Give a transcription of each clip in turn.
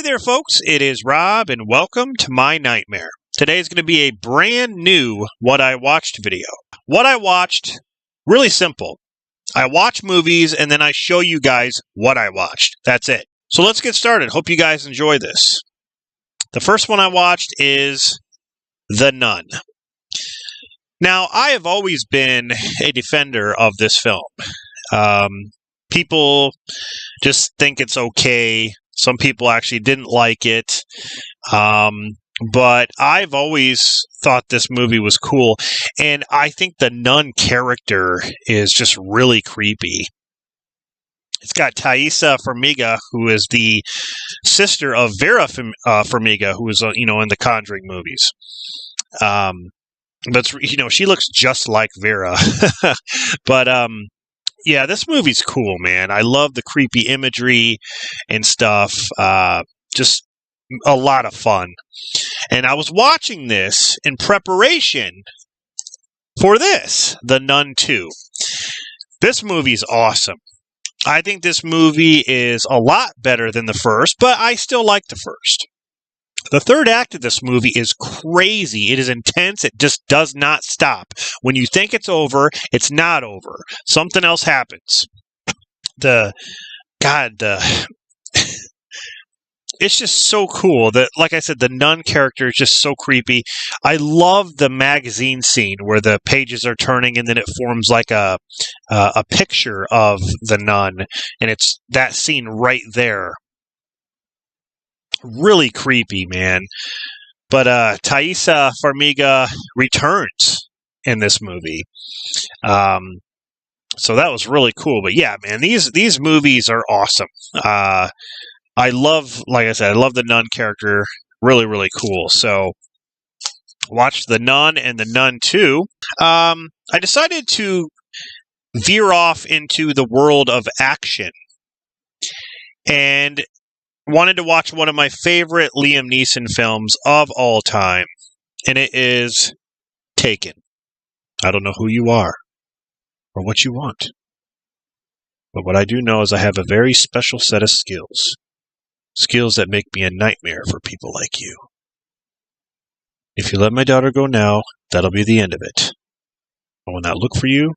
Hey there, folks. It is Rob, and welcome to my nightmare. Today is going to be a brand new What I Watched video. What I watched, really simple. I watch movies, and then I show you guys what I watched. That's it. So let's get started. Hope you guys enjoy this. The first one I watched is The Nun. Now, I have always been a defender of this film. People just think it's okay. Some people actually didn't like it. But I've always thought this movie was cool. And I think the nun character is just really creepy. It's got Thaisa Farmiga, who is the sister of Vera Farmiga, who is, in the Conjuring movies. But, she looks just like Vera. But, yeah, this movie's cool, man. I love the creepy imagery and stuff. Just a lot of fun. And I was watching this in preparation for this, The Nun 2. This movie's awesome. I think this movie is a lot better than the first, but I still like the first. The third act of this movie is crazy. It is intense. It just does not stop. When you think it's over, it's not over. Something else happens. It's just so cool that, like I said, the nun character is just so creepy. I love the magazine scene where the pages are turning and then it forms like a picture of the nun, and it's that scene right there. Really creepy, man. But Thaisa Farmiga returns in this movie. So that was really cool. But yeah, man, these movies are awesome. I love, like I said, I love the nun character. Really, really cool. So watched The Nun and The Nun 2. I decided to veer off into the world of action. And wanted to watch one of my favorite Liam Neeson films of all time, and it is Taken. I don't know who you are or what you want, but what I do know is I have a very special set of skills that make me a nightmare for people like you. If you let my daughter go now, that'll be the end of it. I will not look for you.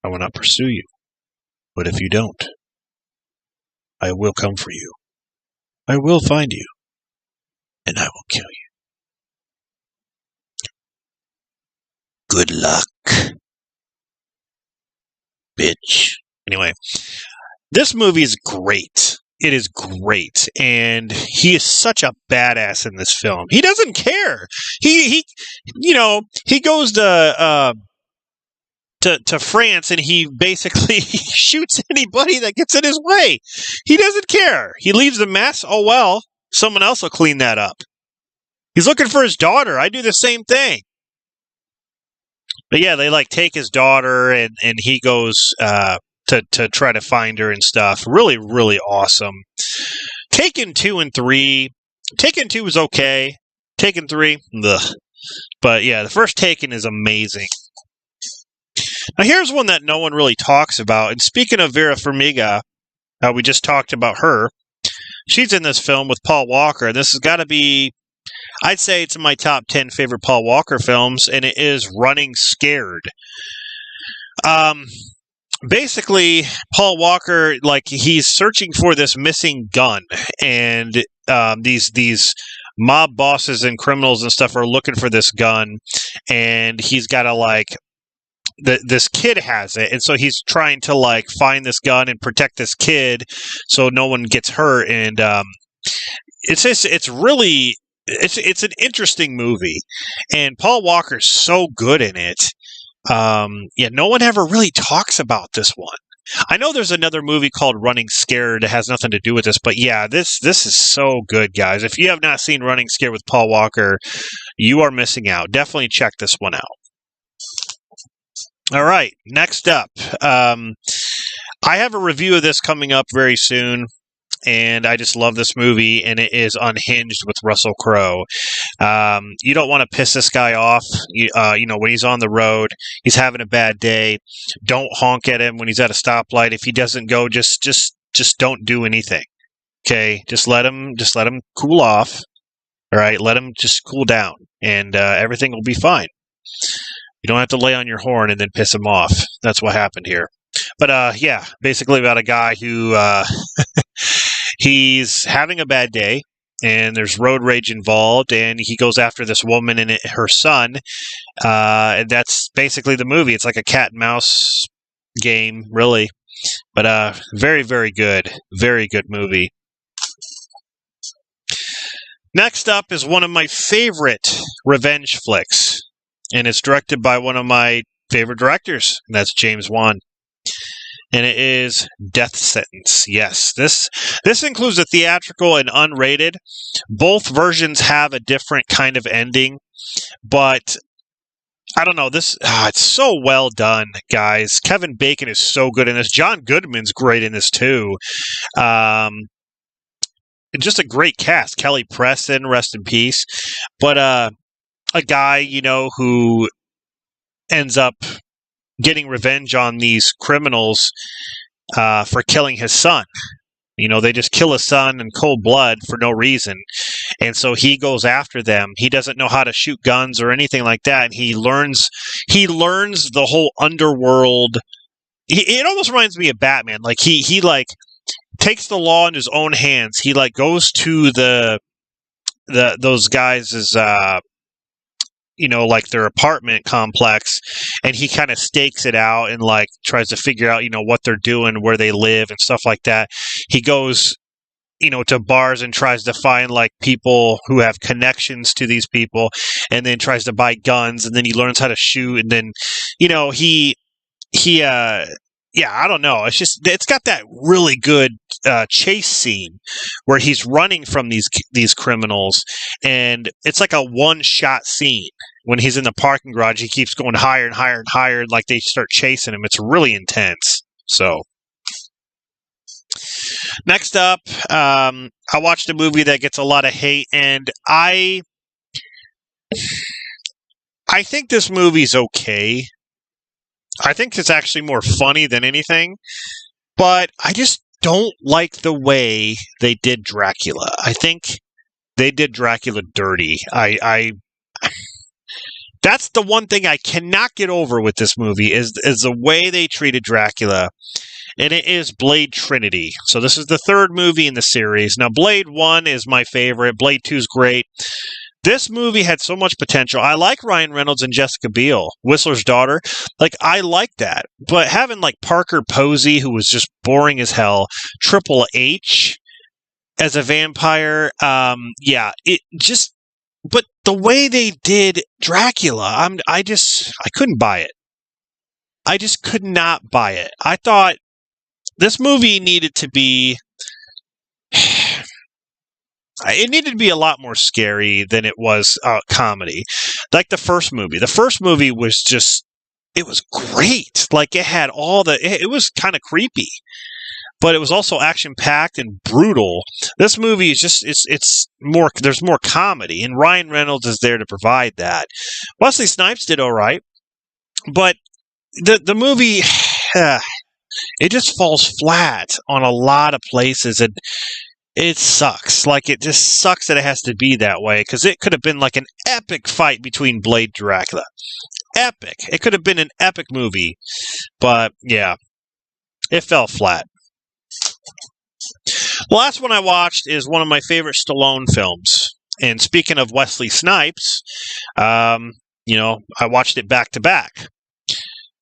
I will not pursue you. But if you don't, I will come for you. I will find you, and I will kill you. Good luck, bitch. Anyway, this movie is great. It is great, and he is such a badass in this film. He doesn't care. He goes to France, and he basically shoots anybody that gets in his way. He doesn't care. He leaves a mess. Oh, well, someone else will clean that up. He's looking for his daughter. I do the same thing. But yeah, they take his daughter, and he goes to try to find her and stuff. Really, really awesome. Taken 2 and 3. Taken 2 was okay. Taken 3, ugh. But yeah, the first Taken is amazing. Now, here's one that no one really talks about. And speaking of Vera Farmiga, we just talked about her. She's in this film with Paul Walker. This has got to be, I'd say it's in my top 10 favorite Paul Walker films, and it is Running Scared. Basically, Paul Walker, he's searching for this missing gun, and these mob bosses and criminals and stuff are looking for this gun, and he's got to this kid has it, and so he's trying to find this gun and protect this kid so no one gets hurt. And it's an interesting movie, and Paul Walker's so good in it. No one ever really talks about this one. I know there's another movie called Running Scared that has nothing to do with this, but yeah, this is so good, guys. If you have not seen Running Scared with Paul Walker, you are missing out. Definitely check this one out. All right, next up. I have a review of this coming up very soon, and I just love this movie, and it is Unhinged with Russell Crowe. You don't want to piss this guy off. When he's on the road, he's having a bad day. Don't honk at him when he's at a stoplight. If he doesn't go, just don't do anything. Okay, just let him cool off. All right, let him just cool down, and everything will be fine. You don't have to lay on your horn and then piss him off. That's what happened here. But yeah, basically about a guy who he's having a bad day, and there's road rage involved, and he goes after this woman and her son. And that's basically the movie. It's like a cat and mouse game, really. But very, very good. Very good movie. Next up is one of my favorite revenge flicks, and it's directed by one of my favorite directors, and that's James Wan. And it is Death Sentence. Yes, this includes a theatrical and unrated. Both versions have a different kind of ending, but I don't know. It's so well done, guys. Kevin Bacon is so good in this. John Goodman's great in this too. Just a great cast. Kelly Preston, rest in peace. But a guy, who ends up getting revenge on these criminals for killing his son. They just kill his son in cold blood for no reason. And so he goes after them. He doesn't know how to shoot guns or anything like that. And he learns the whole underworld. It almost reminds me of Batman. Like he takes the law in his own hands. He goes to those guys' their apartment complex, and he kind of stakes it out and tries to figure out what they're doing, where they live, and stuff like that. He goes to bars and tries to find people who have connections to these people, and then tries to buy guns, and then he learns how to shoot, and then I don't know. It's got that really good chase scene where he's running from these criminals, and it's like a one-shot scene. When he's in the parking garage, he keeps going higher and higher and higher, and they start chasing him. It's really intense. So, next up, I watched a movie that gets a lot of hate, and I think this movie's okay. I think it's actually more funny than anything, but I just don't like the way they did Dracula. I think they did Dracula dirty. That's the one thing I cannot get over with this movie is the way they treated Dracula, and it is Blade Trinity. So this is the third movie in the series. Now, Blade 1 is my favorite. Blade 2 is great. This movie had so much potential. I like Ryan Reynolds and Jessica Biel, Whistler's daughter. I like that. But having Parker Posey, who was just boring as hell, Triple H as a vampire, but the way they did Dracula, I couldn't buy it. I just could not buy it. I thought this movie needed to be a lot more scary than it was comedy. Like the first movie. The first movie was it was great. It had it was kind of creepy, but it was also action-packed and brutal. This movie is it's more, there's more comedy, and Ryan Reynolds is there to provide that. Wesley Snipes did all right, but the movie, it just falls flat on a lot of places, and it sucks. It just sucks that it has to be that way, because it could have been an epic fight between Blade and Dracula. Epic. It could have been an epic movie, but yeah, it fell flat. The last one I watched is one of my favorite Stallone films. And speaking of Wesley Snipes, I watched it back to back.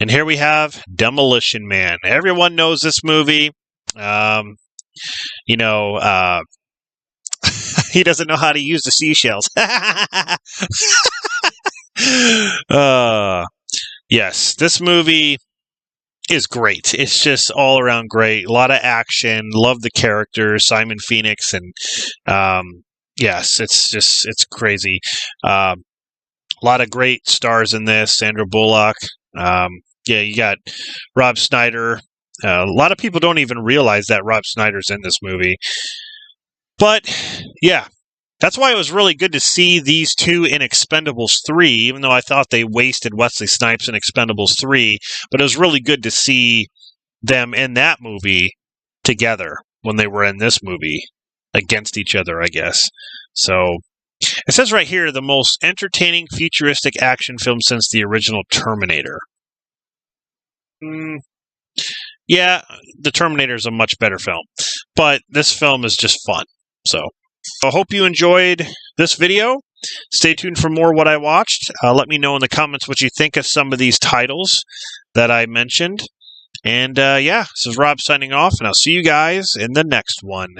And here we have Demolition Man. Everyone knows this movie. He doesn't know how to use the seashells. Yes, this movie is great. It's just all around great. A lot of action. Love the characters, Simon Phoenix, and yes, it's crazy. A lot of great stars in this. Sandra Bullock. You got Rob Schneider. A lot of people don't even realize that Rob Schneider's in this movie. But yeah, that's why it was really good to see these two in Expendables 3, even though I thought they wasted Wesley Snipes in Expendables 3. But it was really good to see them in that movie together when they were in this movie. against each other, I guess. So it says right here, the most entertaining futuristic action film since the original Terminator. Yeah, the Terminator is a much better film, but this film is just fun. So I hope you enjoyed this video. Stay tuned for more what I watched. Let me know in the comments what you think of some of these titles that I mentioned. And yeah, this is Rob signing off, and I'll see you guys in the next one.